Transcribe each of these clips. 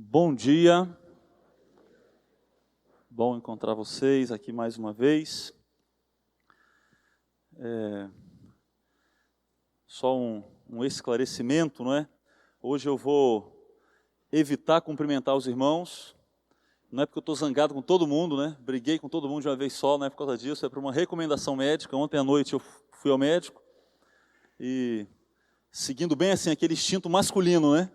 Bom dia, bom encontrar vocês aqui mais uma vez. Só um esclarecimento, não é? Hoje eu vou evitar cumprimentar os irmãos, não é porque eu estou zangado com todo mundo, né? Briguei com todo mundo de uma vez só, não é por causa disso, é por uma recomendação médica. Ontem à noite eu fui ao médico e seguindo bem assim aquele instinto masculino, né?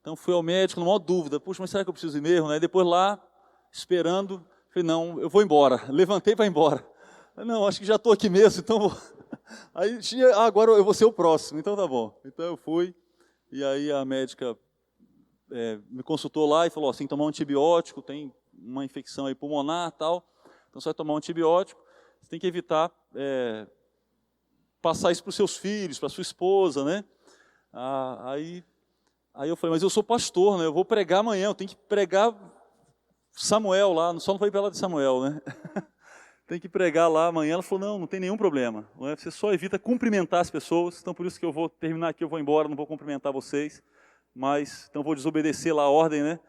Então fui ao médico, numa dúvida, puxa, mas será que eu preciso ir mesmo? Né? Depois lá, esperando, falei, não, eu vou embora. Levantei para ir embora. Não, acho que já estou aqui mesmo, então vou. Aí, agora eu vou ser o próximo, então tá bom. Então eu fui, e aí a médica me consultou lá e falou, assim, tomar um antibiótico, tem uma infecção aí pulmonar e tal, então você vai tomar um antibiótico, você tem que evitar passar isso para os seus filhos, para a sua esposa, né? Aí eu falei, mas eu sou pastor, né? Eu vou pregar amanhã, eu tenho que pregar Samuel lá, só não foi pela de Samuel, né? Tem que pregar lá amanhã. Ela falou, não tem nenhum problema. Não é? Você só evita cumprimentar as pessoas, então por isso que eu vou terminar aqui, eu vou embora, não vou cumprimentar vocês, mas então vou desobedecer lá a ordem, né?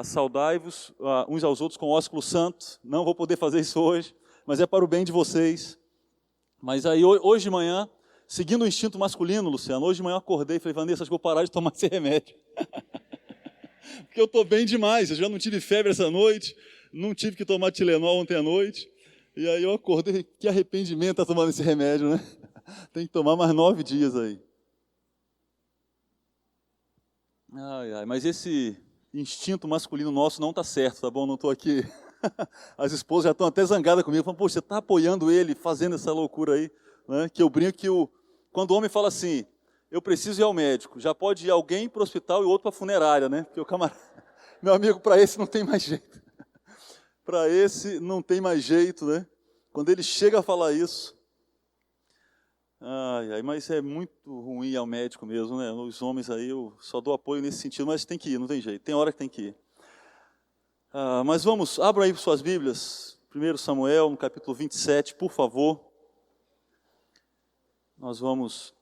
Saudai-vos uns aos outros com ósculo santo, não vou poder fazer isso hoje, mas é para o bem de vocês. Mas aí hoje de manhã, seguindo o instinto masculino, Luciano, hoje de manhã eu acordei e falei, Vanessa, acho que vou parar de tomar esse remédio. Porque eu estou bem demais, eu já não tive febre essa noite, não tive que tomar Tilenol ontem à noite, e aí eu acordei, que arrependimento estar tomando esse remédio, né? Tem que tomar mais 9 dias aí. Mas esse instinto masculino nosso não está certo, tá bom? Não estou aqui. As esposas já estão até zangadas comigo, falando, poxa, você está apoiando ele, fazendo essa loucura aí, né? Que eu brinco que quando o homem fala assim, eu preciso ir ao médico, já pode ir alguém para o hospital e outro para a funerária, né? Porque o camarada, meu amigo, para esse não tem mais jeito. Para esse não tem mais jeito, né? Quando ele chega a falar isso, mas é muito ruim ir ao médico mesmo, né? Os homens aí, eu só dou apoio nesse sentido, mas tem que ir, não tem jeito, tem hora que tem que ir. Mas vamos, abram aí suas Bíblias, 1 Samuel, no capítulo 27, por favor. Nós vamos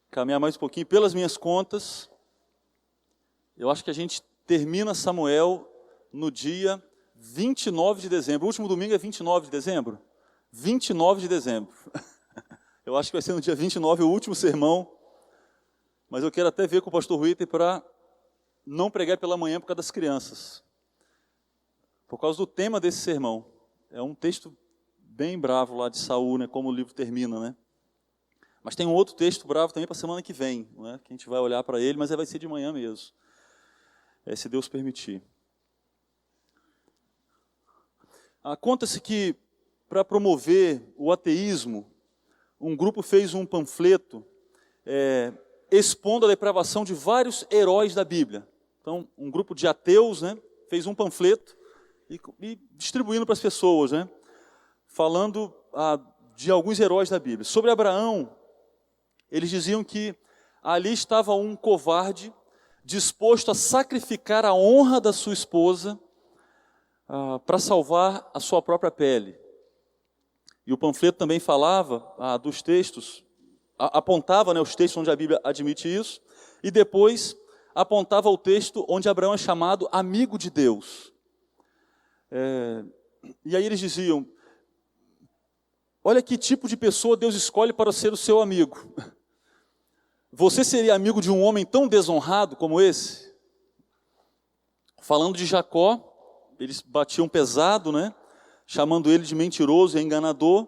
caminhar mais um pouquinho. Pelas minhas contas, eu acho que a gente termina Samuel no dia 29 de dezembro. O último domingo é 29 de dezembro? 29 de dezembro. Eu acho que vai ser no dia 29 o último sermão. Mas eu quero até ver com o pastor Ritter para não pregar pela manhã por causa das crianças. Por causa do tema desse sermão. É um texto bem bravo lá de Saul, né, como o livro termina, né? Mas tem um outro texto bravo também para a semana que vem, não é? Que a gente vai olhar para ele, mas vai ser de manhã mesmo, se Deus permitir. Conta-se que, para promover o ateísmo, um grupo fez um panfleto expondo a depravação de vários heróis da Bíblia. Então, um grupo de ateus, né, fez um panfleto e distribuindo para as pessoas, né, falando de alguns heróis da Bíblia. Sobre Abraão, eles diziam que ali estava um covarde disposto a sacrificar a honra da sua esposa para salvar a sua própria pele. E o panfleto também falava dos textos, apontava, né, os textos onde a Bíblia admite isso, e depois apontava o texto onde Abraão é chamado amigo de Deus. E aí eles diziam, olha que tipo de pessoa Deus escolhe para ser o seu amigo. Você seria amigo de um homem tão desonrado como esse? Falando de Jacó, eles batiam pesado, né? Chamando ele de mentiroso e enganador,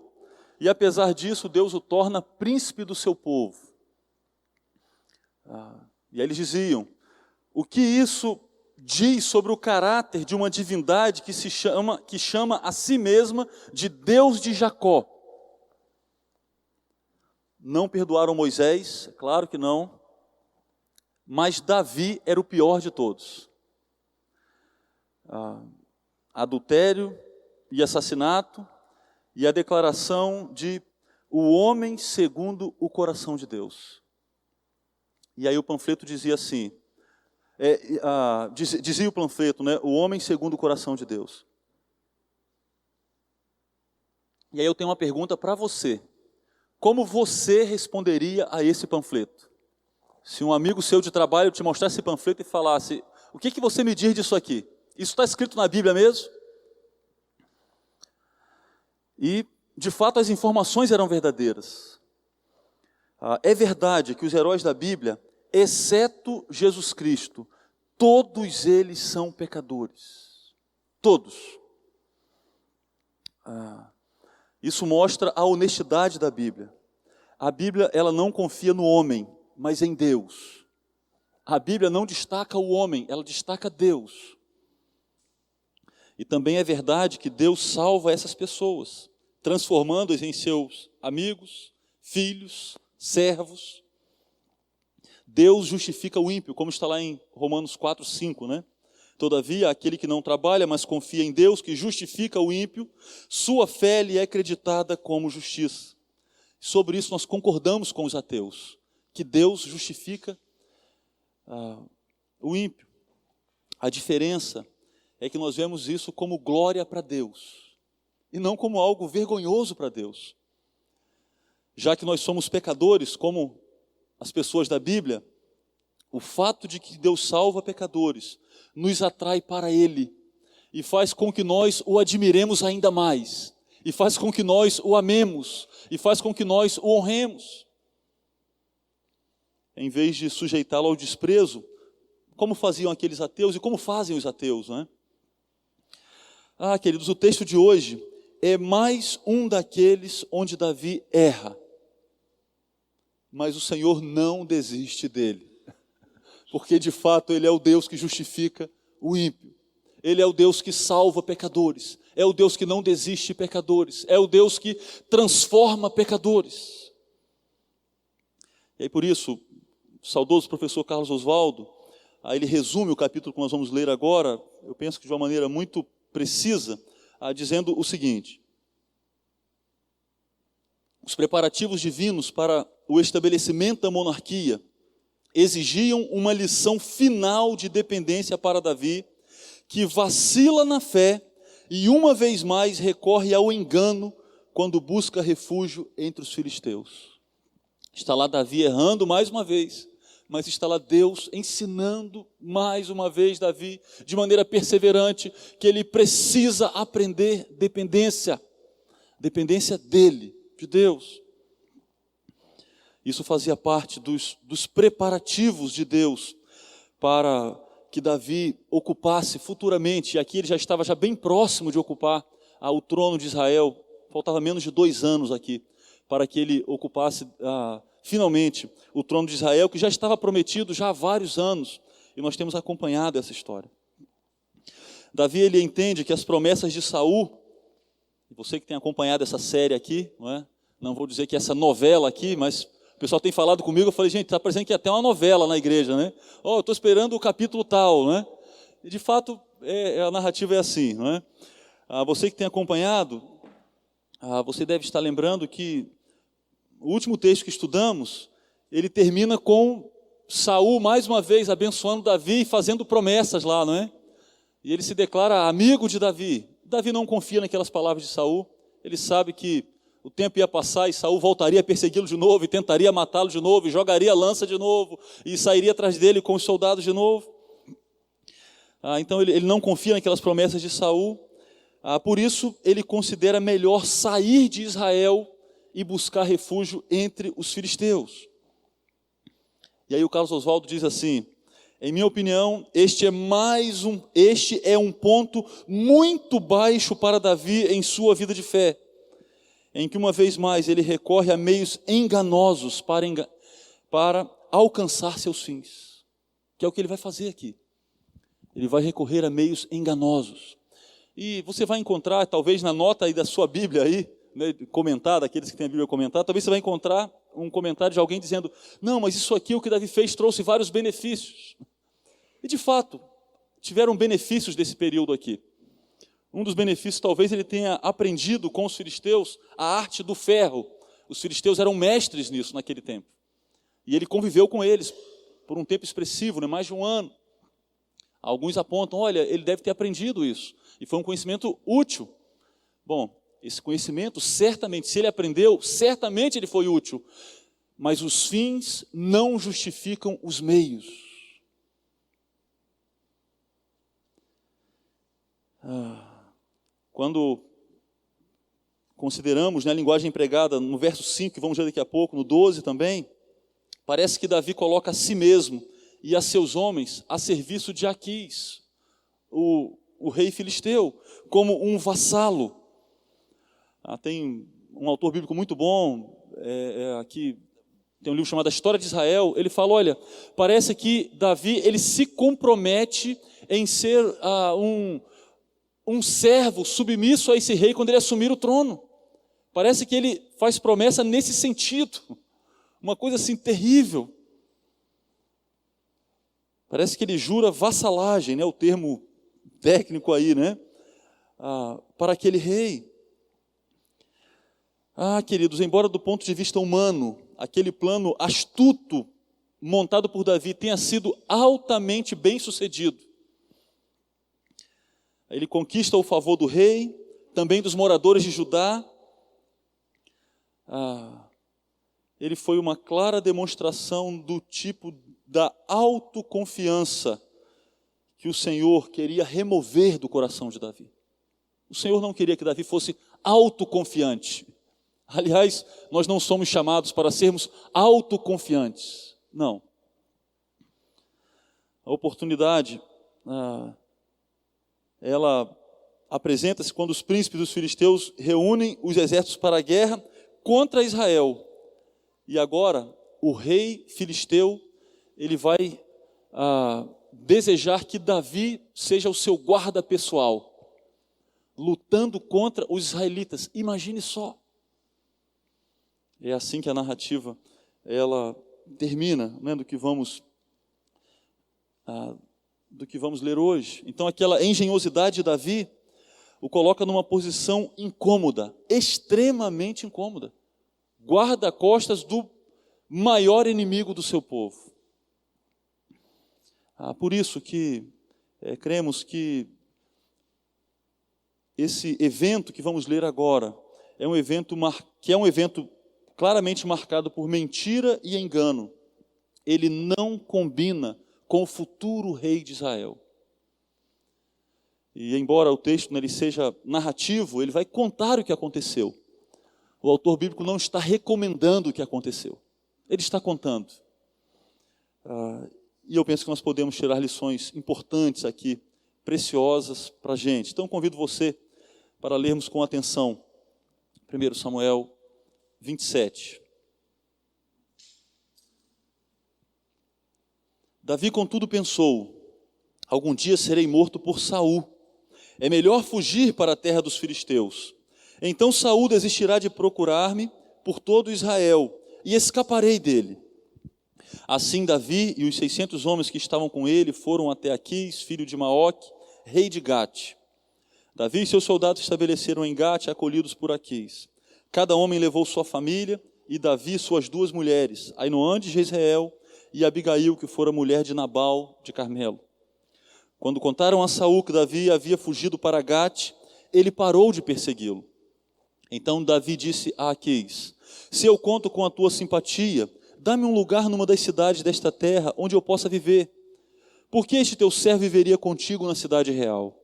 e apesar disso, Deus o torna príncipe do seu povo. E aí eles diziam, o que isso diz sobre o caráter de uma divindade que chama a si mesma de Deus de Jacó? Não perdoaram Moisés, claro que não, mas Davi era o pior de todos. Adultério e assassinato, e a declaração de o homem segundo o coração de Deus. E aí o panfleto dizia assim, dizia o panfleto, né, o homem segundo o coração de Deus. E aí eu tenho uma pergunta para você. Como você responderia a esse panfleto? Se um amigo seu de trabalho te mostrasse esse panfleto e falasse, o que você me diz disso aqui? Isso está escrito na Bíblia mesmo? E, de fato, as informações eram verdadeiras. É verdade que os heróis da Bíblia, exceto Jesus Cristo, todos eles são pecadores. Todos. Isso mostra a honestidade da Bíblia. A Bíblia, ela não confia no homem, mas em Deus. A Bíblia não destaca o homem, ela destaca Deus. E também é verdade que Deus salva essas pessoas, transformando-as em seus amigos, filhos, servos. Deus justifica o ímpio, como está lá em Romanos 4:5, né? Todavia, aquele que não trabalha, mas confia em Deus, que justifica o ímpio, sua fé lhe é acreditada como justiça. Sobre isso nós concordamos com os ateus, que Deus justifica o ímpio. A diferença é que nós vemos isso como glória para Deus, e não como algo vergonhoso para Deus. Já que nós somos pecadores, como as pessoas da Bíblia, o fato de que Deus salva pecadores nos atrai para Ele e faz com que nós o admiremos ainda mais, e faz com que nós o amemos, e faz com que nós o honremos. Em vez de sujeitá-lo ao desprezo, como faziam aqueles ateus e como fazem os ateus, não é? Queridos, o texto de hoje é mais um daqueles onde Davi erra, mas o Senhor não desiste dele, porque de fato Ele é o Deus que justifica o ímpio, Ele é o Deus que salva pecadores, é o Deus que não desiste de pecadores, é o Deus que transforma pecadores. E aí por isso, o saudoso professor Carlos Oswaldo, ele resume o capítulo que nós vamos ler agora, eu penso que de uma maneira muito precisa, dizendo o seguinte: os preparativos divinos para o estabelecimento da monarquia exigiam uma lição final de dependência para Davi, que vacila na fé e uma vez mais recorre ao engano quando busca refúgio entre os filisteus. Está lá Davi errando mais uma vez, mas está lá Deus ensinando mais uma vez Davi, de maneira perseverante, que ele precisa aprender dependência dele, de Deus. Isso fazia parte dos preparativos de Deus para que Davi ocupasse futuramente, e aqui ele já estava bem próximo de ocupar o trono de Israel, faltava menos de 2 anos aqui, para que ele ocupasse finalmente o trono de Israel, que já estava prometido já há vários anos, e nós temos acompanhado essa história. Davi, ele entende que as promessas de Saul, você que tem acompanhado essa série aqui, não vou dizer que essa novela aqui, mas o pessoal tem falado comigo, eu falei, gente, está parecendo que é até uma novela na igreja, né? Eu estou esperando o capítulo tal, né? E de fato, a narrativa é assim, não é? Você que tem acompanhado, você deve estar lembrando que o último texto que estudamos, ele termina com Saul, mais uma vez, abençoando Davi e fazendo promessas lá, não é? E ele se declara amigo de Davi. Davi não confia naquelas palavras de Saul, ele sabe que o tempo ia passar e Saul voltaria a persegui-lo de novo, e tentaria matá-lo de novo, e jogaria a lança de novo, e sairia atrás dele com os soldados de novo. Então ele não confia naquelas promessas de Saul, por isso ele considera melhor sair de Israel e buscar refúgio entre os filisteus. E aí o Carlos Oswaldo diz assim: em minha opinião, este é um ponto muito baixo para Davi em sua vida de fé, em que uma vez mais ele recorre a meios enganosos para alcançar seus fins, que é o que ele vai fazer aqui. Ele vai recorrer a meios enganosos. E você vai encontrar, talvez na nota aí da sua Bíblia aí, né, comentada, aqueles que têm a Bíblia comentada, talvez você vai encontrar um comentário de alguém dizendo: não, mas isso aqui, o que Davi fez, trouxe vários benefícios. E de fato, tiveram benefícios desse período aqui. Um dos benefícios, talvez ele tenha aprendido com os filisteus a arte do ferro. Os filisteus eram mestres nisso naquele tempo. E ele conviveu com eles por um tempo expressivo, né, mais de 1 ano. Alguns apontam, olha, ele deve ter aprendido isso. E foi um conhecimento útil. Bom, esse conhecimento, certamente, se ele aprendeu, certamente ele foi útil. Mas os fins não justificam os meios. Quando consideramos, né, a linguagem empregada no verso 5, que vamos ver daqui a pouco, no 12 também, parece que Davi coloca a si mesmo e a seus homens a serviço de Aquis, o rei filisteu, como um vassalo. Tem um autor bíblico muito bom, aqui tem um livro chamado A História de Israel. Ele fala, olha, parece que Davi ele se compromete em ser um servo submisso a esse rei quando ele assumir o trono. Parece que ele faz promessa nesse sentido, uma coisa assim terrível. Parece que ele jura vassalagem, né, o termo técnico aí, né, para aquele rei. Queridos, embora do ponto de vista humano, aquele plano astuto montado por Davi tenha sido altamente bem sucedido. Ele conquista o favor do rei, também dos moradores de Judá. Ele foi uma clara demonstração do tipo da autoconfiança que o Senhor queria remover do coração de Davi. O Senhor não queria que Davi fosse autoconfiante. Aliás, nós não somos chamados para sermos autoconfiantes. Não. A oportunidade, ela apresenta-se quando os príncipes dos filisteus reúnem os exércitos para a guerra contra Israel. E agora, o rei filisteu, ele vai desejar que Davi seja o seu guarda pessoal, lutando contra os israelitas. Imagine só. É assim que a narrativa ela termina, né, do que vamos ler hoje. Então, aquela engenhosidade de Davi o coloca numa posição incômoda, extremamente incômoda. Guarda-costas do maior inimigo do seu povo. Por isso que cremos que esse evento que vamos ler agora é um evento claramente marcado por mentira e engano. Ele não combina com o futuro rei de Israel. E embora o texto ele seja narrativo, ele vai contar o que aconteceu. O autor bíblico não está recomendando o que aconteceu. Ele está contando. E eu penso que nós podemos tirar lições importantes aqui, preciosas para a gente. Então convido você para lermos com atenção 1 Samuel 27. Davi, contudo, pensou: algum dia serei morto por Saul. É melhor fugir para a terra dos filisteus. Então Saul desistirá de procurar-me por todo Israel, e escaparei dele. Assim Davi e os 600 homens que estavam com ele foram até Aquis, filho de Maoque, rei de Gate. Davi e seus soldados estabeleceram em Gate, acolhidos por Aquis. Cada homem levou sua família, e Davi suas 2 mulheres, Ainoã de Jezreel e Abigail, que fora mulher de Nabal de Carmelo. Quando contaram a Saul que Davi havia fugido para Gate, ele parou de persegui-lo. Então Davi disse a Aquis: se eu conto com a tua simpatia, dá-me um lugar numa das cidades desta terra, onde eu possa viver. Porque este teu servo viveria contigo na cidade real.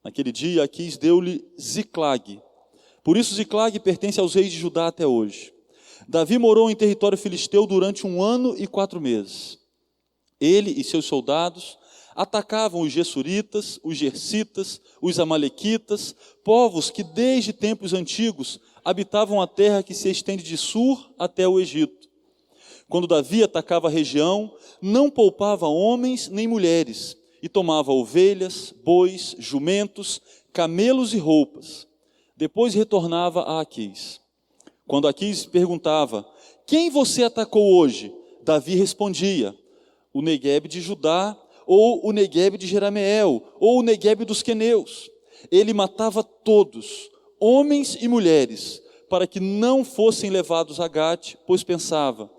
Naquele dia, Aquis deu-lhe Ziclag. Por isso Ziclag pertence aos reis de Judá até hoje. Davi morou em território filisteu durante 1 ano e 4 meses. Ele e seus soldados atacavam os Gessuritas, os Gersitas, os Amalequitas, povos que desde tempos antigos habitavam a terra que se estende de Sur até o Egito. Quando Davi atacava a região, não poupava homens nem mulheres, e tomava ovelhas, bois, jumentos, camelos e roupas. Depois retornava a Aquis. Quando Aquis perguntava: quem você atacou hoje? Davi respondia: o Neguebe de Judá, ou o Neguebe de Jerameel, ou o Neguebe dos queneus. Ele matava todos, homens e mulheres, para que não fossem levados a Gate, pois pensava: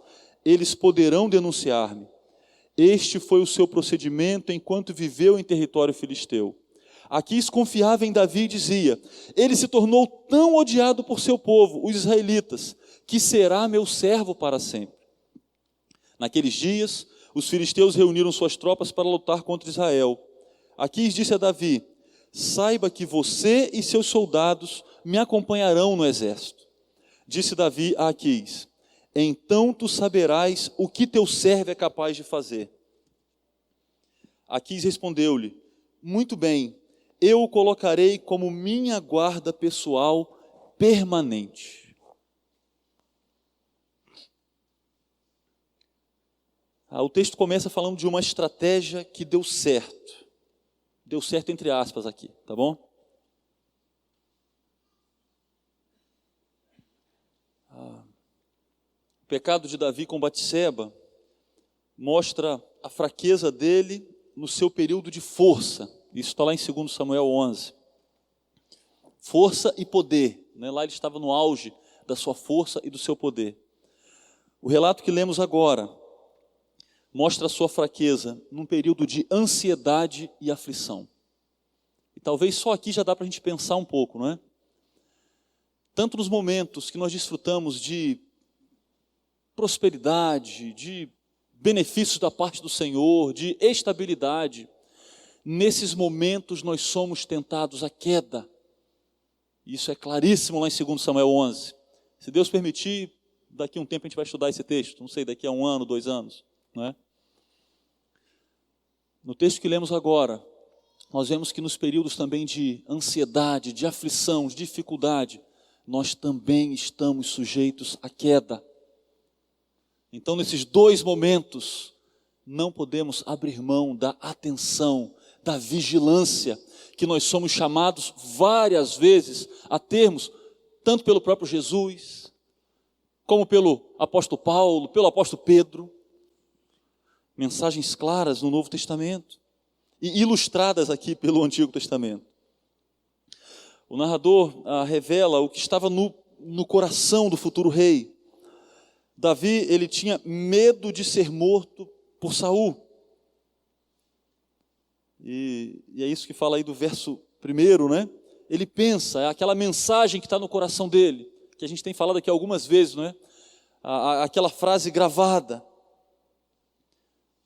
eles poderão denunciar-me. Este foi o seu procedimento enquanto viveu em território filisteu. Aquis confiava em Davi e dizia: ele se tornou tão odiado por seu povo, os israelitas, que será meu servo para sempre. Naqueles dias, os filisteus reuniram suas tropas para lutar contra Israel. Aquis disse a Davi: saiba que você e seus soldados me acompanharão no exército. Disse Davi a Aquis: então tu saberás o que teu servo é capaz de fazer. Aquis respondeu-lhe: muito bem, eu o colocarei como minha guarda pessoal permanente. O texto começa falando de uma estratégia que deu certo. Deu certo entre aspas aqui, tá bom? O pecado de Davi com Batseba mostra a fraqueza dele no seu período de força. Isso está lá em 2 Samuel 11. Força e poder, né? Lá ele estava no auge da sua força e do seu poder. O relato que lemos agora mostra a sua fraqueza num período de ansiedade e aflição. E talvez só aqui já dá para a gente pensar um pouco, não é? Tanto nos momentos que nós desfrutamos de prosperidade, de benefícios da parte do Senhor, de estabilidade, nesses momentos nós somos tentados à queda. Isso é claríssimo lá em 2 Samuel 11. Se Deus permitir, daqui a um tempo a gente vai estudar esse texto, não sei, daqui a 1 ano, 2 anos, não é? No texto que lemos agora, nós vemos que nos períodos também de ansiedade, de aflição, de dificuldade, nós também estamos sujeitos à queda. Então, nesses 2 momentos, não podemos abrir mão da atenção, da vigilância, que nós somos chamados várias vezes a termos, tanto pelo próprio Jesus, como pelo apóstolo Paulo, pelo apóstolo Pedro. Mensagens claras no Novo Testamento e ilustradas aqui pelo Antigo Testamento. O narrador revela o que estava no coração do futuro rei. Davi, ele tinha medo de ser morto por Saul. E é isso que fala aí do verso 1, né? Ele pensa, é aquela mensagem que está no coração dele, que a gente tem falado aqui algumas vezes, não é? Aquela frase gravada.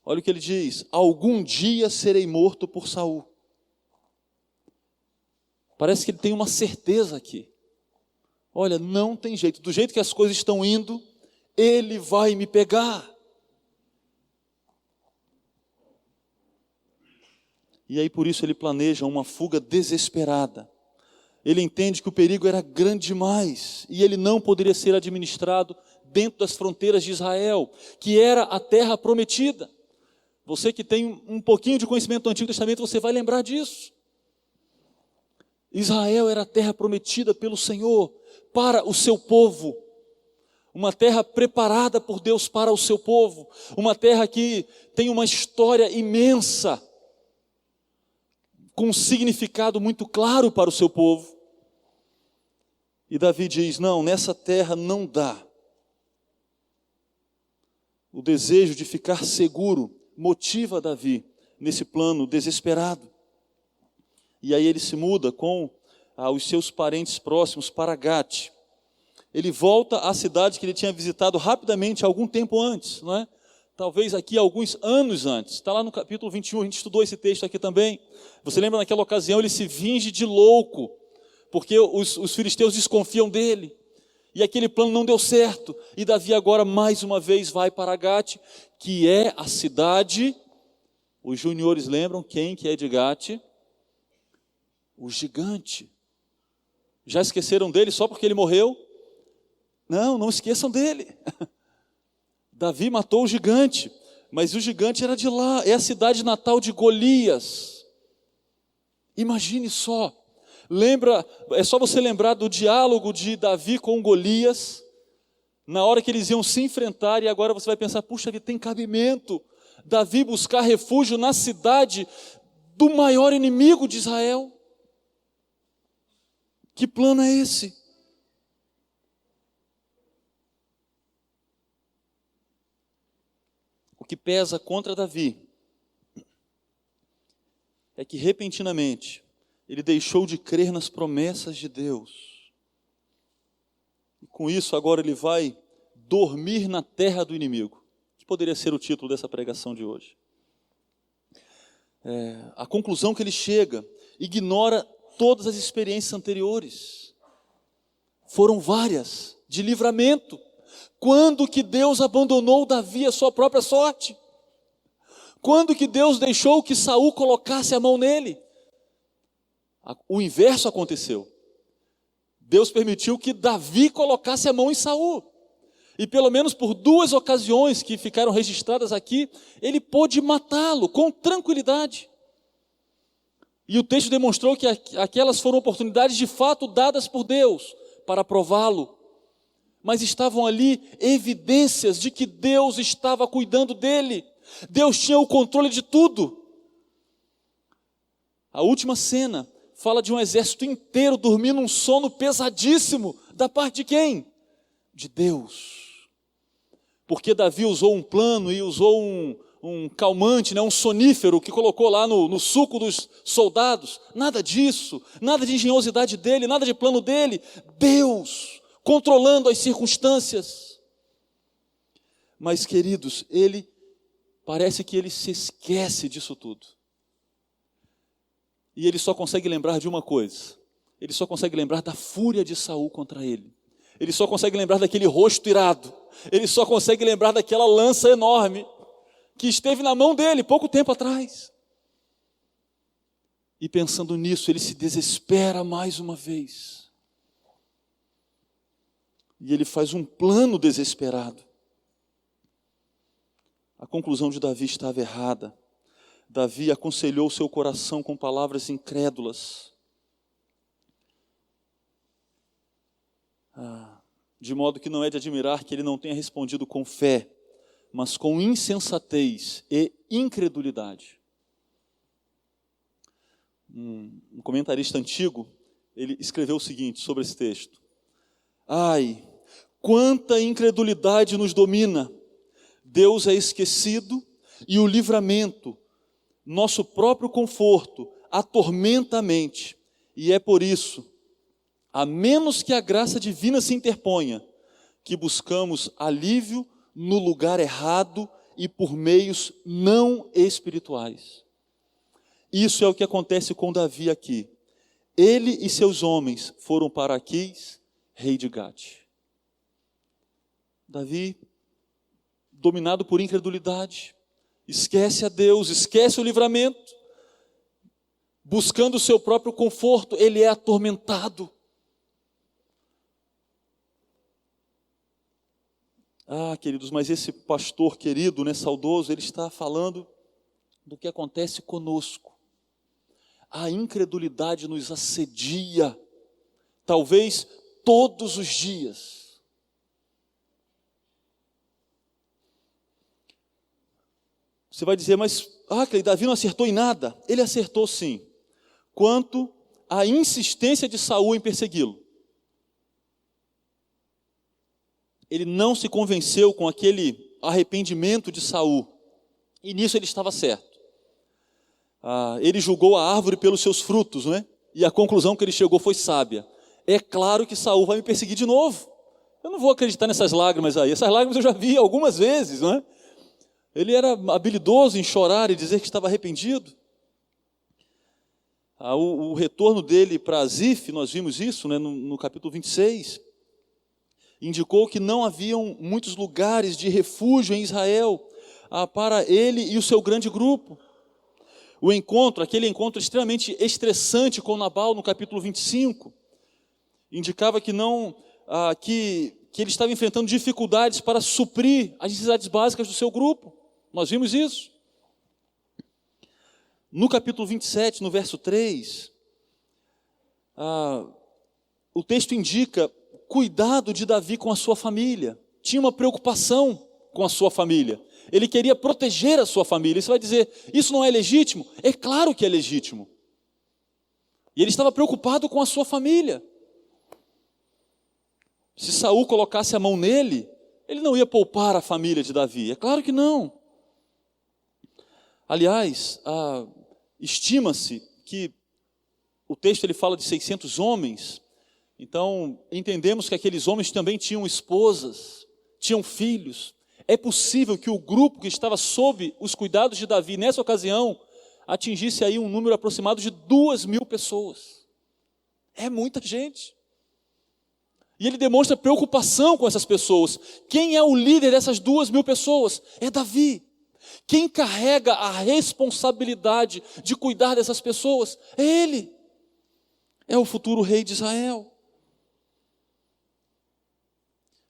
Olha o que ele diz: algum dia serei morto por Saul. Parece que ele tem uma certeza aqui. Olha, não tem jeito, do jeito que as coisas estão indo, ele vai me pegar. E aí por isso ele planeja uma fuga desesperada. Ele entende que o perigo era grande demais e ele não poderia ser administrado dentro das fronteiras de Israel, que era a terra prometida. Você que tem um pouquinho de conhecimento do Antigo Testamento, você vai lembrar disso. Israel era a terra prometida pelo Senhor para o seu povo. Uma terra preparada por Deus para o seu povo. Uma terra que tem uma história imensa, com um significado muito claro para o seu povo. E Davi diz: não, nessa terra não dá. O desejo de ficar seguro motiva Davi nesse plano desesperado. E aí ele se muda com os seus parentes próximos para Gate. Ele volta à cidade que ele tinha visitado rapidamente algum tempo antes, não é? Talvez aqui alguns anos antes. Está lá no capítulo 21, a gente estudou esse texto aqui também. Você lembra, naquela ocasião ele se finge de louco, porque os filisteus desconfiam dele. E aquele plano não deu certo. E Davi agora mais uma vez vai para Gate, que é a cidade. Os juniores lembram quem que é de Gate? O gigante. Já esqueceram dele só porque ele morreu? Não, não esqueçam dele. Davi matou o gigante, mas o gigante era de lá, é a cidade natal de Golias. Imagine só, é só você lembrar do diálogo de Davi com Golias, na hora que eles iam se enfrentar, e agora você vai pensar: puxa, tem cabimento Davi buscar refúgio na cidade do maior inimigo de Israel? Que plano é esse? O que pesa contra Davi é que repentinamente ele deixou de crer nas promessas de Deus. E com isso agora ele vai dormir na terra do inimigo, que poderia ser o título dessa pregação de hoje. A conclusão que ele chega ignora todas as experiências anteriores. Foram várias, de livramento. Quando que Deus abandonou Davi à sua própria sorte? Quando que Deus deixou que Saul colocasse a mão nele? O inverso aconteceu. Deus permitiu que Davi colocasse a mão em Saul. E pelo menos por 2 ocasiões que ficaram registradas aqui, ele pôde matá-lo com tranquilidade. E o texto demonstrou que aquelas foram oportunidades de fato dadas por Deus para prová-lo. Mas estavam ali evidências de que Deus estava cuidando dele. Deus tinha o controle de tudo. A última cena fala de um exército inteiro dormindo um sono pesadíssimo. Da parte de quem? De Deus. Porque Davi usou um plano e usou um calmante, um sonífero que colocou lá no suco dos soldados. Nada disso, nada de engenhosidade dele, nada de plano dele. Deus controlando as circunstâncias. Mas, queridos, parece que ele se esquece disso tudo. E ele só consegue lembrar de uma coisa. Ele só consegue lembrar da fúria de Saul contra ele. Ele só consegue lembrar daquele rosto irado. Ele só consegue lembrar daquela lança enorme que esteve na mão dele pouco tempo atrás. E pensando nisso, ele se desespera mais uma vez. E ele faz um plano desesperado. A conclusão de Davi estava errada. Davi aconselhou seu coração com palavras incrédulas. De modo que não é de admirar que ele não tenha respondido com fé, mas com insensatez e incredulidade. Um comentarista antigo, ele escreveu o seguinte sobre esse texto: ai, quanta incredulidade nos domina! Deus é esquecido e o livramento, nosso próprio conforto, atormenta a mente. E é por isso, a menos que a graça divina se interponha, que buscamos alívio no lugar errado e por meios não espirituais. Isso é o que acontece com Davi aqui. Ele e seus homens foram para Aquis, rei de Gate. Davi, dominado por incredulidade, esquece a Deus, esquece o livramento, buscando o seu próprio conforto, ele é atormentado. Queridos, mas esse pastor querido, saudoso, ele está falando do que acontece conosco. A incredulidade nos assedia, talvez todos os dias. Você vai dizer, mas Davi não acertou em nada. Ele acertou sim, quanto à insistência de Saul em persegui-lo. Ele não se convenceu com aquele arrependimento de Saul, e nisso ele estava certo. Ele julgou a árvore pelos seus frutos, não é? E a conclusão que ele chegou foi sábia. É claro que Saul vai me perseguir de novo. Eu não vou acreditar nessas lágrimas aí. Essas lágrimas eu já vi algumas vezes, não é? Ele era habilidoso em chorar e dizer que estava arrependido. O retorno dele para Zif, nós vimos isso, né, no capítulo 26, indicou que não haviam muitos lugares de refúgio em Israel para ele e o seu grande grupo. Aquele encontro extremamente estressante com Nabal no capítulo 25, indicava que ele estava enfrentando dificuldades para suprir as necessidades básicas do seu grupo. Nós vimos isso. No capítulo 27, no verso 3, o texto indica cuidado de Davi com a sua família. Tinha uma preocupação com a sua família. Ele queria proteger a sua família. Você vai dizer, isso não é legítimo? É claro que é legítimo. E ele estava preocupado com a sua família. Se Saul colocasse a mão nele, ele não ia poupar a família de Davi. É claro que não. Aliás, estima-se que o texto ele fala de 600 homens. Então, entendemos que aqueles homens também tinham esposas, tinham filhos. É possível que o grupo que estava sob os cuidados de Davi nessa ocasião atingisse aí um número aproximado de 2.000 pessoas. É muita gente. E ele demonstra preocupação com essas pessoas. Quem é o líder dessas 2.000 pessoas? É Davi. Quem carrega a responsabilidade de cuidar dessas pessoas? É ele. É o futuro rei de Israel.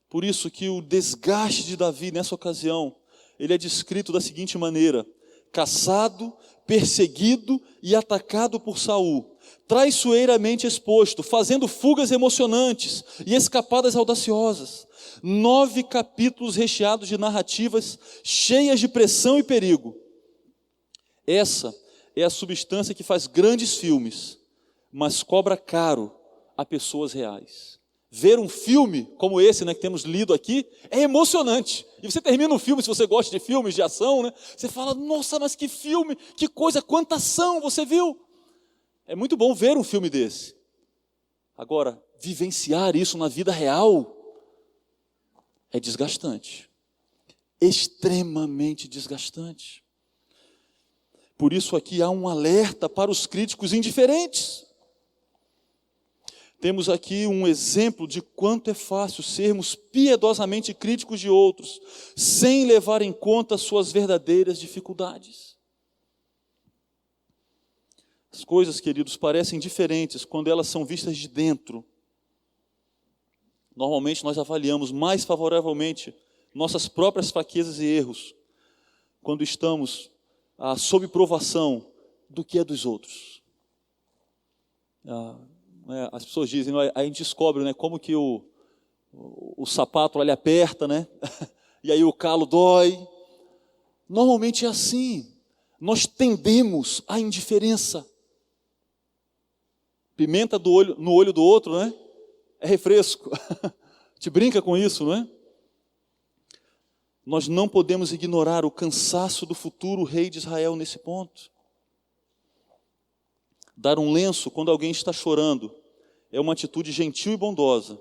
Por isso que o desgaste de Davi nessa ocasião, ele é descrito da seguinte maneira: caçado, perseguido e atacado por Saul, traiçoeiramente exposto, fazendo fugas emocionantes e escapadas audaciosas. 9 capítulos recheados de narrativas cheias de pressão e perigo. Essa é a substância que faz grandes filmes, mas cobra caro a pessoas reais. Ver um filme como esse, né, que temos lido aqui, é emocionante. E você termina um filme, se você gosta de filmes de ação, né, você fala, nossa, mas que filme, que coisa, quanta ação você viu. É muito bom ver um filme desse. Agora, vivenciar isso na vida real é desgastante. Extremamente desgastante. Por isso aqui há um alerta para os críticos indiferentes. Temos aqui um exemplo de quanto é fácil sermos piedosamente críticos de outros, sem levar em conta suas verdadeiras dificuldades. As coisas, queridos, parecem diferentes quando elas são vistas de dentro. Normalmente nós avaliamos mais favoravelmente nossas próprias fraquezas e erros quando estamos sob provação do que é dos outros. As pessoas dizem, aí a gente descobre, né, como que o sapato ele aperta, né? E aí o calo dói. Normalmente é assim. Nós tendemos à indiferença. Pimenta no olho do outro, né? É refresco. A gente brinca com isso, não é? Nós não podemos ignorar o cansaço do futuro rei de Israel nesse ponto. Dar um lenço quando alguém está chorando é uma atitude gentil e bondosa,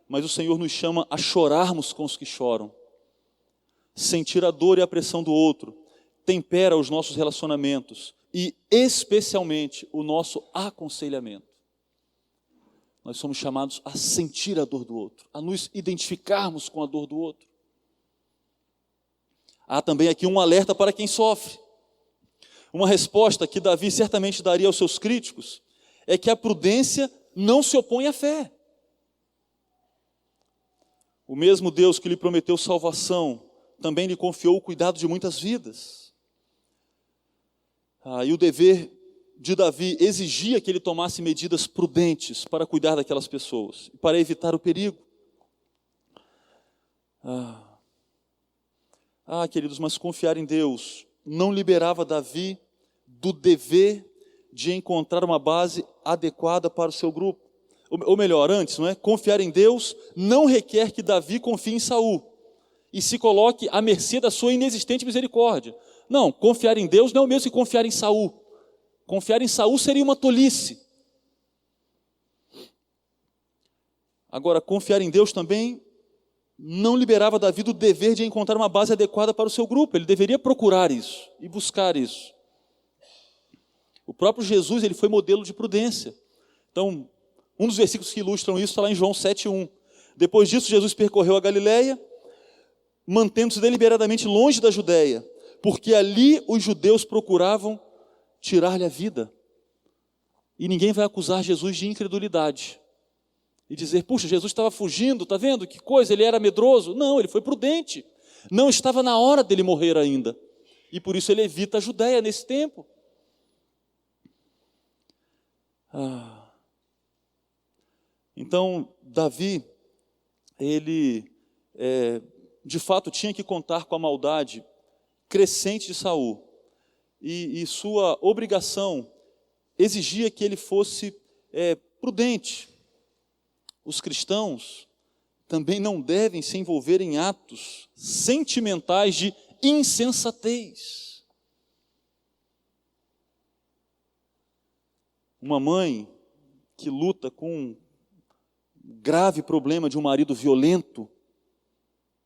mas o Senhor nos chama a chorarmos com os que choram. Sentir a dor e a pressão do outro tempera os nossos relacionamentos e, especialmente, o nosso aconselhamento. Nós somos chamados a sentir a dor do outro, a nos identificarmos com a dor do outro. Há também aqui um alerta para quem sofre. Uma resposta que Davi certamente daria aos seus críticos é que a prudência não se opõe à fé. O mesmo Deus que lhe prometeu salvação também lhe confiou o cuidado de muitas vidas. E o dever de Davi exigia que ele tomasse medidas prudentes para cuidar daquelas pessoas, para evitar o perigo. Queridos, mas confiar em Deus não liberava Davi do dever de encontrar uma base adequada para o seu grupo. Ou melhor, antes, não é? Confiar em Deus não requer que Davi confie em Saul e se coloque à mercê da sua inexistente misericórdia. Não, confiar em Deus não é o mesmo que confiar em Saul. Confiar em Saul seria uma tolice. Agora, confiar em Deus também não liberava Davi do dever de encontrar uma base adequada para o seu grupo. Ele deveria procurar isso e buscar isso. O próprio Jesus, ele foi modelo de prudência. Então, um dos versículos que ilustram isso está lá em João 7,1. Depois disso, Jesus percorreu a Galileia, mantendo-se deliberadamente longe da Judéia, porque ali os judeus procuravam tirar-lhe a vida. E ninguém vai acusar Jesus de incredulidade e dizer, puxa, Jesus estava fugindo, está vendo que coisa, ele era medroso. Não, ele foi prudente. Não estava na hora dele morrer ainda. E por isso ele evita a Judéia nesse tempo. Então, Davi, ele de fato tinha que contar com a maldade crescente de Saul. E sua obrigação exigia que ele fosse prudente. Os cristãos também não devem se envolver em atos sentimentais de insensatez. Uma mãe que luta com um grave problema de um marido violento,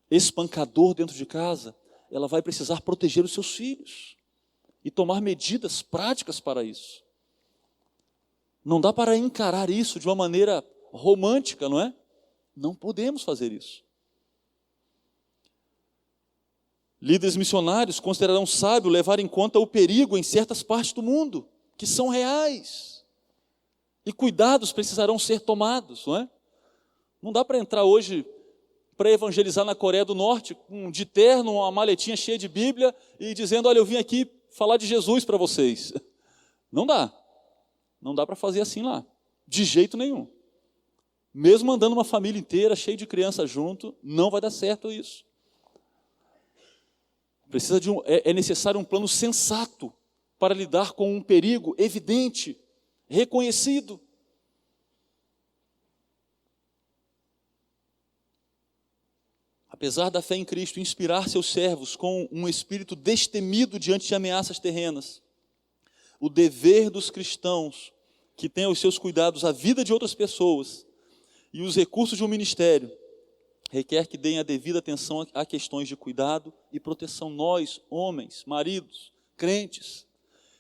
espancador dentro de casa, ela vai precisar proteger os seus filhos. e tomar medidas práticas para isso. Não dá para encarar isso de uma maneira romântica, não é? Não podemos fazer isso. Líderes missionários considerarão sábio levar em conta o perigo em certas partes do mundo, que são reais. E cuidados precisarão ser tomados, não é? Não dá para entrar hoje para evangelizar na Coreia do Norte, de terno, uma maletinha cheia de Bíblia, e dizendo, olha, eu vim aqui falar de Jesus para vocês. Não dá. Não dá para fazer assim lá, de jeito nenhum. Mesmo mandando uma família inteira, cheia de criança junto, não vai dar certo isso. É necessário um plano sensato para lidar com um perigo evidente, reconhecido. Apesar da fé em Cristo inspirar seus servos com um espírito destemido diante de ameaças terrenas, o dever dos cristãos que têm aos seus cuidados a vida de outras pessoas e os recursos de um ministério requer que deem a devida atenção a questões de cuidado e proteção. Nós, homens, maridos, crentes,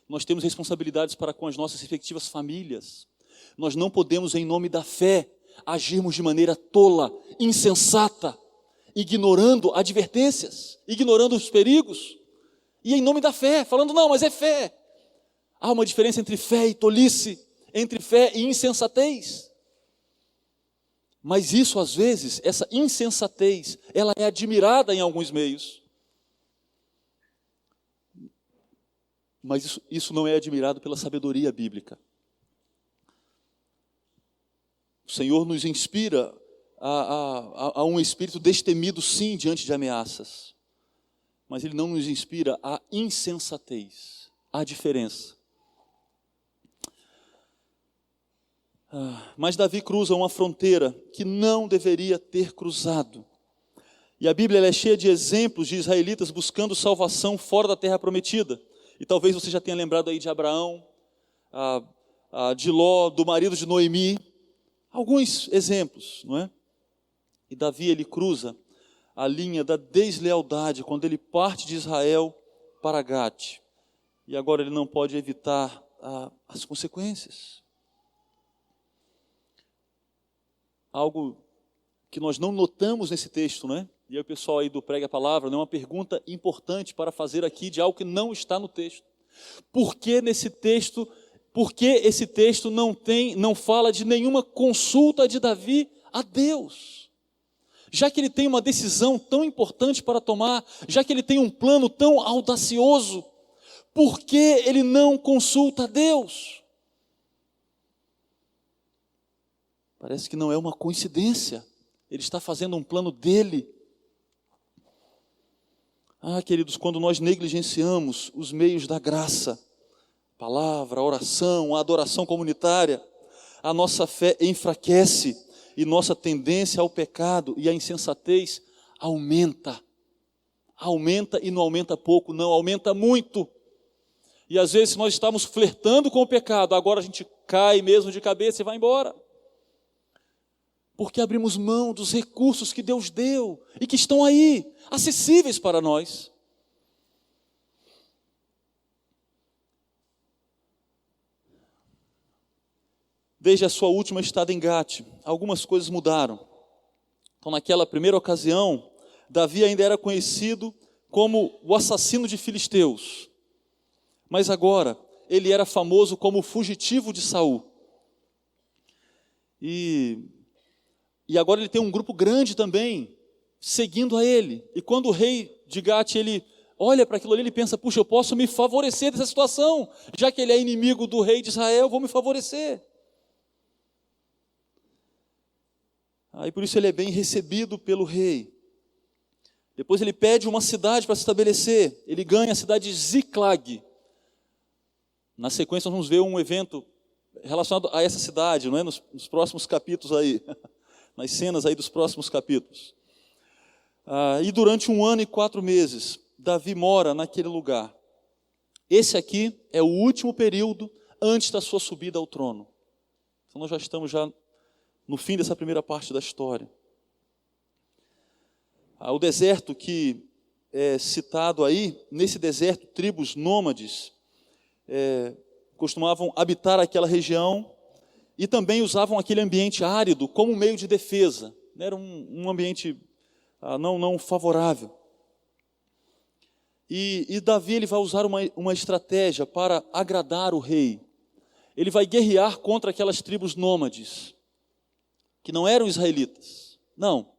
nós temos responsabilidades para com as nossas respectivas famílias. Nós não podemos, em nome da fé, agirmos de maneira tola, insensata, ignorando advertências, ignorando os perigos, e em nome da fé, falando, não, mas é fé. Há uma diferença entre fé e tolice, entre fé e insensatez. Mas isso, às vezes, essa insensatez, ela é admirada em alguns meios. Mas isso não é admirado pela sabedoria bíblica. O Senhor nos inspira a um espírito destemido, sim, diante de ameaças. Mas Ele não nos inspira a insensatez. Há diferença. Mas Davi cruza uma fronteira que não deveria ter cruzado. E a Bíblia é cheia de exemplos de israelitas buscando salvação fora da terra prometida. E talvez você já tenha lembrado aí de Abraão, de Ló, do marido de Noemi. Alguns exemplos, não é? E Davi, ele cruza a linha da deslealdade quando ele parte de Israel para Gate. E agora ele não pode evitar as consequências. Algo que nós não notamos nesse texto, não é? E aí o pessoal aí do Pregue a Palavra, né, uma pergunta importante para fazer aqui de algo que não está no texto. Por que esse texto não fala de nenhuma consulta de Davi a Deus? Já que ele tem uma decisão tão importante para tomar, já que ele tem um plano tão audacioso, por que ele não consulta a Deus? Parece que não é uma coincidência. Ele está fazendo um plano dele. Queridos, quando nós negligenciamos os meios da graça, palavra, oração, a adoração comunitária, a nossa fé enfraquece e nossa tendência ao pecado e à insensatez aumenta. Aumenta e não aumenta pouco, não, aumenta muito. E às vezes nós estamos flertando com o pecado, agora a gente cai mesmo de cabeça e vai embora. Porque abrimos mão dos recursos que Deus deu e que estão aí, acessíveis para nós. Desde a sua última estada em Gate, algumas coisas mudaram. Então, naquela primeira ocasião, Davi ainda era conhecido como o assassino de filisteus. Mas agora, ele era famoso como o fugitivo de Saul. E agora ele tem um grupo grande também, seguindo a ele. E quando o rei de Gate, ele olha para aquilo ali, ele pensa, puxa, eu posso me favorecer dessa situação. Já que ele é inimigo do rei de Israel, eu vou me favorecer. Aí por isso ele é bem recebido pelo rei. Depois ele pede uma cidade para se estabelecer. Ele ganha a cidade de Ziklag. Na sequência nós vamos ver um evento relacionado a essa cidade, não é? Nos próximos capítulos aí. Nas cenas aí dos próximos capítulos. E durante 1 ano e 4 meses, Davi mora naquele lugar. Esse aqui é o último período antes da sua subida ao trono. Então nós já estamos no fim dessa primeira parte da história. O deserto que é citado aí, nesse deserto, tribos nômades costumavam habitar aquela região e também usavam aquele ambiente árido como meio de defesa. Era um ambiente não favorável. E Davi ele vai usar uma estratégia para agradar o rei. Ele vai guerrear contra aquelas tribos nômades, que não eram israelitas. Não,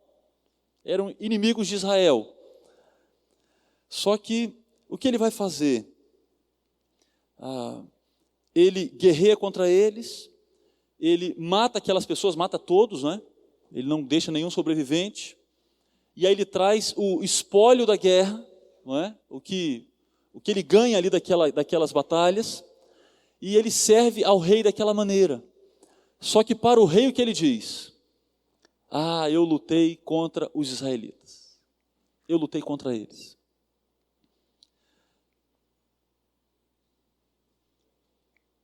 eram inimigos de Israel. Só que, o que ele vai fazer? Ele guerreia contra eles, ele mata aquelas pessoas, mata todos, né? Ele não deixa nenhum sobrevivente, e aí ele traz o espólio da guerra, não é? o que ele ganha ali daquelas batalhas, e ele serve ao rei daquela maneira. Só que para o rei o que ele diz? Eu lutei contra os israelitas, eu lutei contra eles.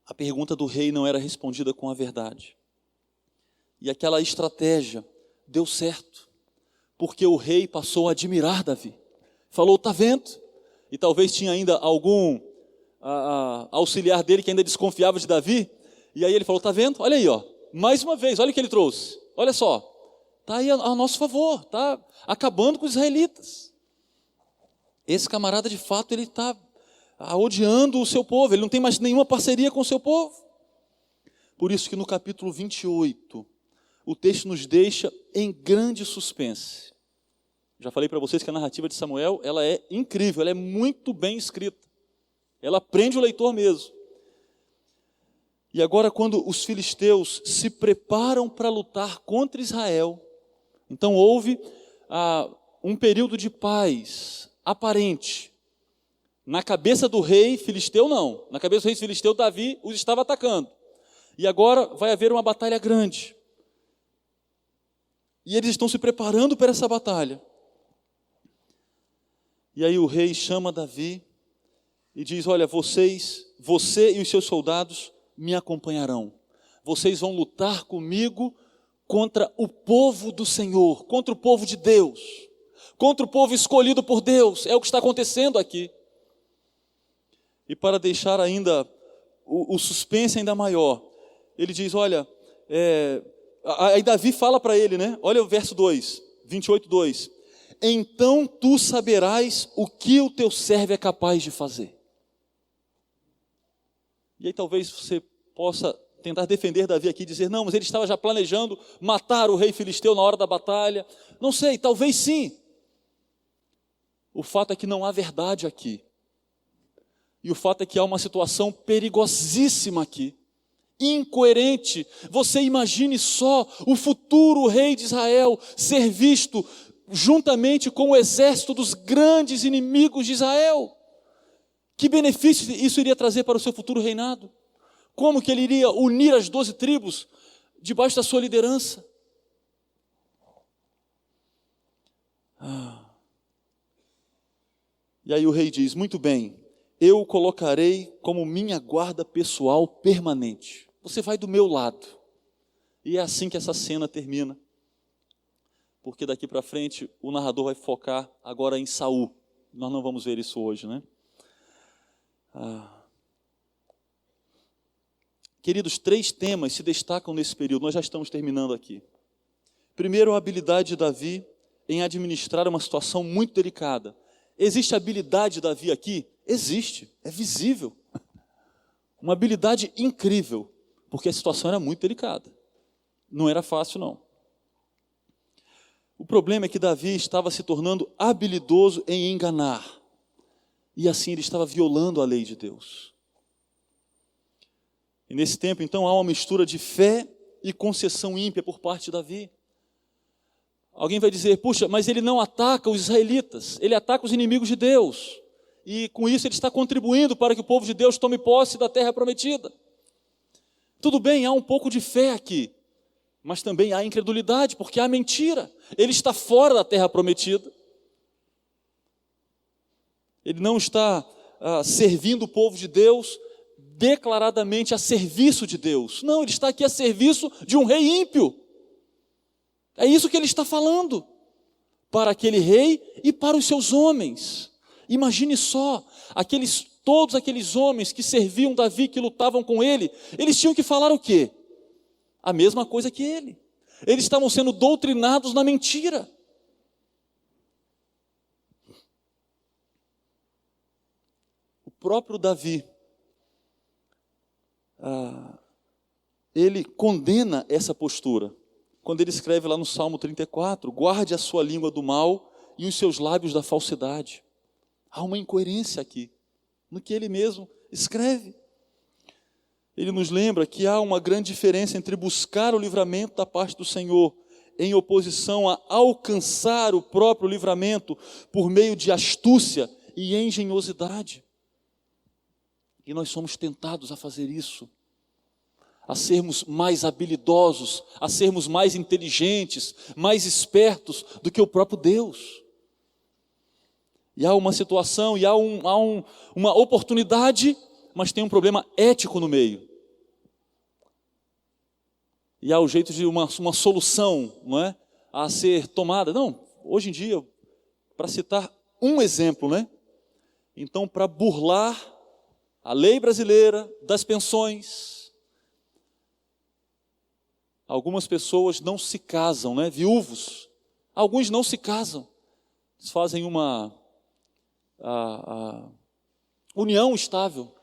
A pergunta do rei não era respondida com a verdade. E aquela estratégia deu certo, porque o rei passou a admirar Davi. Falou, está vendo? E talvez tinha ainda algum auxiliar dele que ainda desconfiava de Davi. E aí ele falou, está vendo? Olha aí, mais uma vez, olha o que ele trouxe. Olha só, está aí a nosso favor, está acabando com os israelitas. Esse camarada de fato ele está odiando o seu povo, ele não tem mais nenhuma parceria com o seu povo. Por isso que no capítulo 28, o texto nos deixa em grande suspense. Já falei para vocês que a narrativa de Samuel, ela é incrível, ela é muito bem escrita. Ela prende o leitor mesmo. E agora quando os filisteus se preparam para lutar contra Israel, então houve um período de paz aparente. Na cabeça do rei filisteu não, na cabeça do rei filisteu Davi os estava atacando. E agora vai haver uma batalha grande. E eles estão se preparando para essa batalha. E aí o rei chama Davi e diz, olha, você e os seus soldados me acompanharão. Vocês vão lutar comigo contra o povo do Senhor, contra o povo de Deus, contra o povo escolhido por Deus. É o que está acontecendo aqui. E para deixar ainda o suspense ainda maior, ele diz, olha, aí Davi fala para ele, né? Olha o verso 2, 28, 2. Então tu saberás o que o teu servo é capaz de fazer. E aí talvez você possa tentar defender Davi aqui e dizer, não, mas ele estava já planejando matar o rei filisteu na hora da batalha. Não sei, talvez sim. O fato é que não há verdade aqui. E o fato é que há uma situação perigosíssima aqui, incoerente. Você imagine só o futuro rei de Israel ser visto juntamente com o exército dos grandes inimigos de Israel. Que benefício isso iria trazer para o seu futuro reinado? Como que ele iria unir as 12 tribos debaixo da sua liderança? E aí o rei diz, muito bem, eu o colocarei como minha guarda pessoal permanente. Você vai do meu lado. E é assim que essa cena termina. Porque daqui para frente o narrador vai focar agora em Saul. Nós não vamos ver isso hoje, né? Queridos, 3 temas se destacam nesse período. Nós já estamos terminando aqui. Primeiro, a habilidade de Davi em administrar uma situação muito delicada. Existe habilidade de Davi aqui? Existe, é visível. Uma habilidade incrível, porque a situação era muito delicada. Não era fácil, não. O problema é que Davi estava se tornando habilidoso em enganar. E assim ele estava violando a lei de Deus. E nesse tempo, então, há uma mistura de fé e concessão ímpia por parte de Davi. Alguém vai dizer, puxa, mas ele não ataca os israelitas, ele ataca os inimigos de Deus. E com isso ele está contribuindo para que o povo de Deus tome posse da terra prometida. Tudo bem, há um pouco de fé aqui, mas também há incredulidade, porque há mentira. Ele está fora da terra prometida. Ele não está servindo o povo de Deus declaradamente a serviço de Deus. Não, ele está aqui a serviço de um rei ímpio. É isso que ele está falando para aquele rei e para os seus homens. Imagine só, aqueles todos aqueles homens que serviam Davi, que lutavam com ele, eles tinham que falar o quê? A mesma coisa que ele. Eles estavam sendo doutrinados na mentira. O próprio Davi, ele condena essa postura, quando ele escreve lá no Salmo 34, guarde a sua língua do mal e os seus lábios da falsidade. Há uma incoerência aqui, no que ele mesmo escreve. Ele nos lembra que há uma grande diferença entre buscar o livramento da parte do Senhor, em oposição a alcançar o próprio livramento por meio de astúcia e engenhosidade. E nós somos tentados a fazer isso, a sermos mais habilidosos, a sermos mais inteligentes, mais espertos do que o próprio Deus. E há uma situação, e há uma oportunidade, mas tem um problema ético no meio. E há o jeito de uma solução, não é? A ser tomada. Não, hoje em dia, para citar um exemplo, né? Então, para burlar a lei brasileira das pensões, algumas pessoas não se casam, né? Viúvos. Alguns não se casam. Eles fazem uma união estável.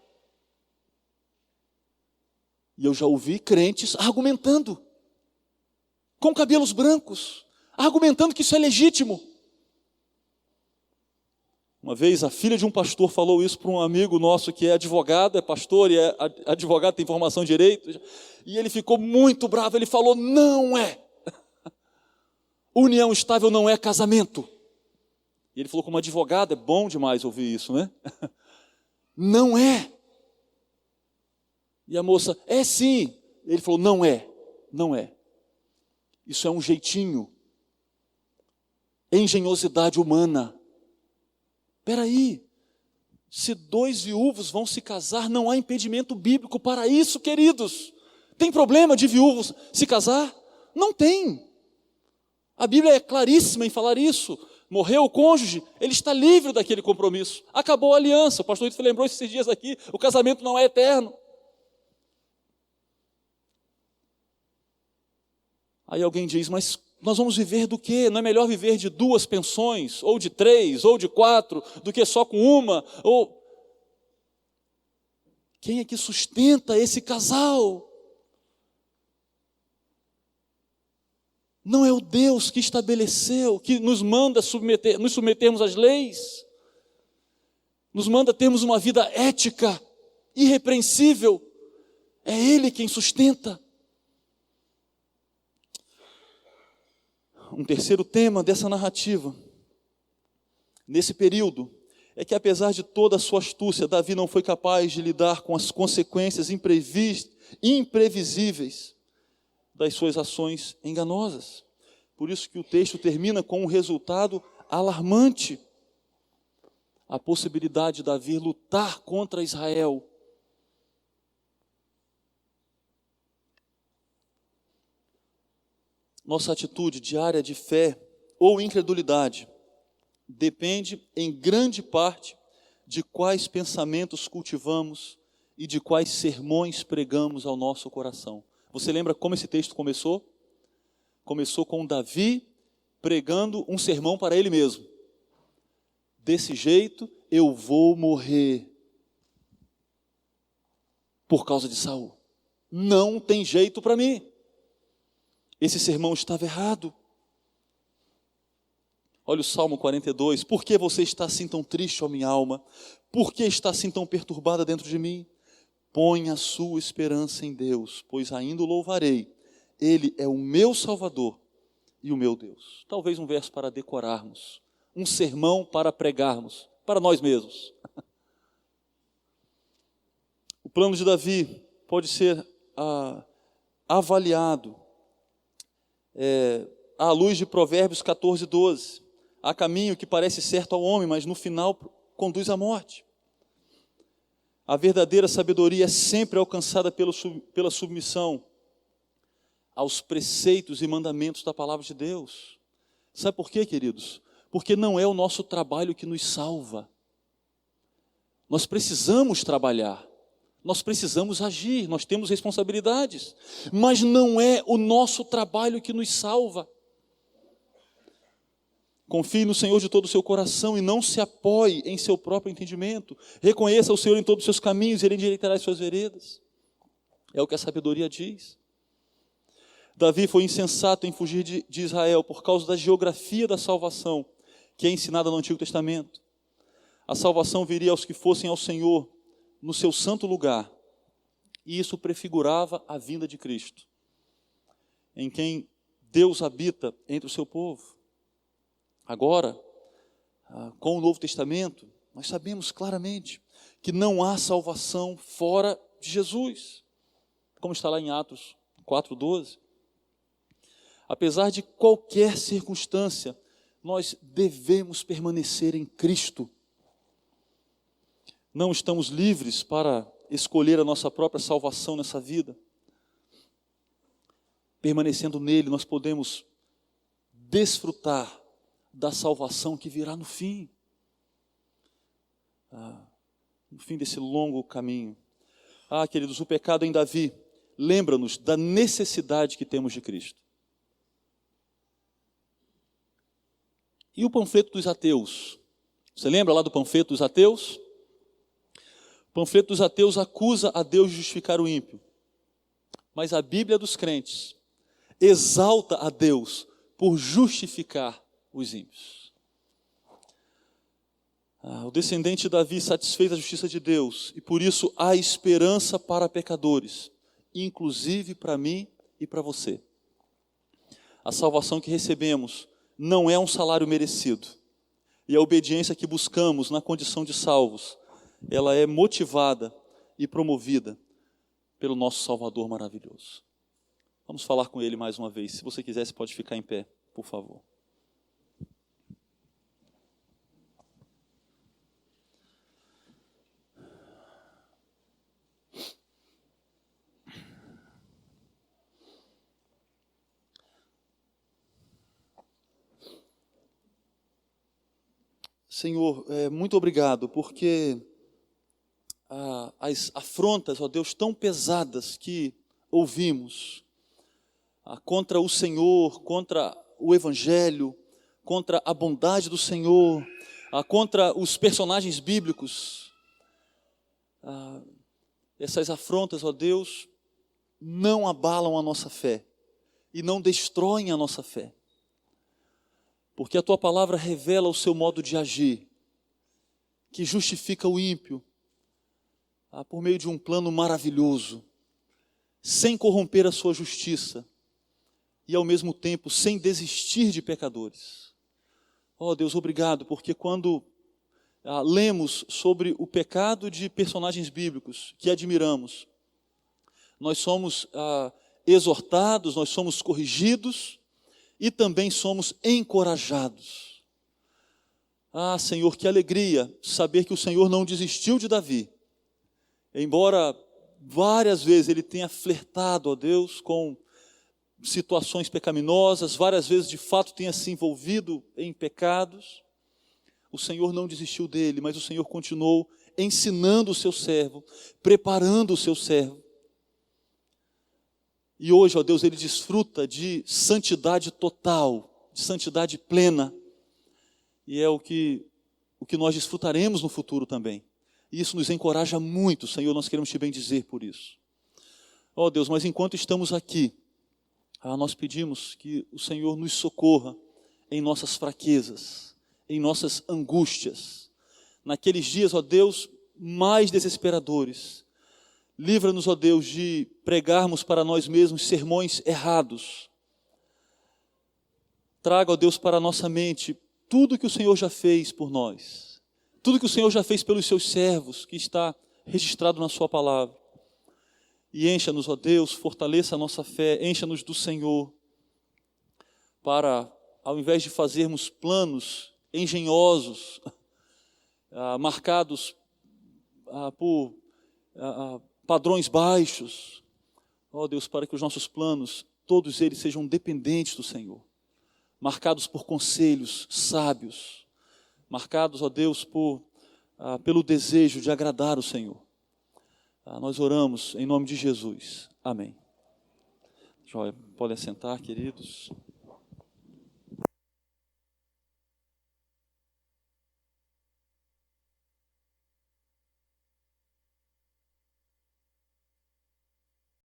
E eu já ouvi crentes argumentando, com cabelos brancos, argumentando que isso é legítimo. Uma vez a filha de um pastor falou isso para um amigo nosso que é advogado, é pastor e é advogado, tem formação em direito, e ele ficou muito bravo, ele falou, não é. União estável não é casamento. E ele falou, como advogado, é bom demais ouvir isso, né? Não é. E a moça, é sim. Ele falou, não é, não é. Isso é um jeitinho, engenhosidade humana. Espera aí, se dois viúvos vão se casar, não há impedimento bíblico para isso, queridos. Tem problema de viúvos se casar? Não tem. A Bíblia é claríssima em falar isso. Morreu o cônjuge, ele está livre daquele compromisso. Acabou a aliança. O pastor Ito lembrou esses dias aqui, o casamento não é eterno. Aí alguém diz, mas nós vamos viver do quê? Não é melhor viver de 2 pensões, ou de 3, ou de 4, do que só com uma? Ou quem é que sustenta esse casal? Não é o Deus que estabeleceu, que nos manda nos submetermos às leis, nos manda termos uma vida ética, irrepreensível. É Ele quem sustenta. Um terceiro tema dessa narrativa, nesse período, é que apesar de toda a sua astúcia, Davi não foi capaz de lidar com as consequências imprevisíveis das suas ações enganosas. Por isso que o texto termina com um resultado alarmante. A possibilidade de Davi lutar contra Israel. Nossa atitude diária de fé ou incredulidade depende em grande parte de quais pensamentos cultivamos e de quais sermões pregamos ao nosso coração. Você lembra como esse texto começou? Começou com Davi pregando um sermão para ele mesmo. Desse jeito eu vou morrer por causa de Saul. Não tem jeito para mim. Esse sermão estava errado. Olha o Salmo 42. Por que você está assim tão triste, ó minha alma? Por que está assim tão perturbada dentro de mim? Põe a sua esperança em Deus, pois ainda o louvarei. Ele é o meu Salvador e o meu Deus. Talvez um verso para decorarmos. Um sermão para pregarmos, para nós mesmos. O plano de Davi pode ser avaliado à luz de Provérbios 14, 12. Há caminho que parece certo ao homem, mas no final conduz à morte. A verdadeira sabedoria é sempre alcançada pela submissão aos preceitos e mandamentos da palavra de Deus. Sabe por quê, queridos? Porque não é o nosso trabalho que nos salva. Nós precisamos trabalhar, nós precisamos agir, nós temos responsabilidades, mas não é o nosso trabalho que nos salva. Confie no Senhor de todo o seu coração e não se apoie em seu próprio entendimento. Reconheça o Senhor em todos os seus caminhos e Ele endireitará as suas veredas. É o que a sabedoria diz. Davi foi insensato em fugir de Israel por causa da geografia da salvação que é ensinada no Antigo Testamento. A salvação viria aos que fossem ao Senhor no seu santo lugar. E isso prefigurava a vinda de Cristo, em quem Deus habita entre o seu povo. Agora, com o Novo Testamento, nós sabemos claramente que não há salvação fora de Jesus, como está lá em Atos 4:12. Apesar de qualquer circunstância, nós devemos permanecer em Cristo. Não estamos livres para escolher a nossa própria salvação nessa vida. Permanecendo nele, nós podemos desfrutar da salvação que virá no fim desse longo caminho. Queridos, o pecado em Davi lembra-nos da necessidade que temos de Cristo. E o panfleto dos ateus? Você lembra lá do panfleto dos ateus? O panfleto dos ateus acusa a Deus de justificar o ímpio. Mas a Bíblia dos crentes exalta a Deus por justificar os ímpios. O descendente de Davi satisfez a justiça de Deus e por isso há esperança para pecadores, inclusive para mim e para você. A salvação que recebemos não é um salário merecido e a obediência que buscamos na condição de salvos, ela é motivada e promovida pelo nosso Salvador maravilhoso. Vamos falar com Ele mais uma vez. Se você quiser, você pode ficar em pé, por favor. Senhor, muito obrigado, porque as afrontas, ó Deus, tão pesadas que ouvimos contra o Senhor, contra o Evangelho, contra a bondade do Senhor, contra os personagens bíblicos, essas afrontas, ó Deus, não abalam a nossa fé e não destroem a nossa fé. Porque a Tua palavra revela o Seu modo de agir, que justifica o ímpio, por meio de um plano maravilhoso, sem corromper a Sua justiça, e ao mesmo tempo sem desistir de pecadores. Ó Deus, obrigado, porque quando lemos sobre o pecado de personagens bíblicos que admiramos, nós somos exortados, nós somos corrigidos, e também somos encorajados. Senhor, que alegria saber que o Senhor não desistiu de Davi. Embora várias vezes ele tenha flertado, ó Deus, com situações pecaminosas, várias vezes de fato tenha se envolvido em pecados, o Senhor não desistiu dele, mas o Senhor continuou ensinando o seu servo, preparando o seu servo. E hoje, ó Deus, ele desfruta de santidade total, de santidade plena. E é o que nós desfrutaremos no futuro também. E isso nos encoraja muito, Senhor, nós queremos te bendizer por isso. Ó Deus, mas enquanto estamos aqui, nós pedimos que o Senhor nos socorra em nossas fraquezas, em nossas angústias. Naqueles dias, ó Deus, mais desesperadores. Livra-nos, ó Deus, de pregarmos para nós mesmos sermões errados. Traga, ó Deus, para a nossa mente tudo que o Senhor já fez por nós. Tudo que o Senhor já fez pelos seus servos, que está registrado na sua palavra. E encha-nos, ó Deus, fortaleça a nossa fé, encha-nos do Senhor, para, ao invés de fazermos planos engenhosos, marcados por padrões baixos, ó Deus, para que os nossos planos, todos eles sejam dependentes do Senhor, marcados por conselhos sábios, marcados, ó Deus, por pelo desejo de agradar o Senhor. Nós oramos em nome de Jesus. Amém. Joia, podem sentar, queridos.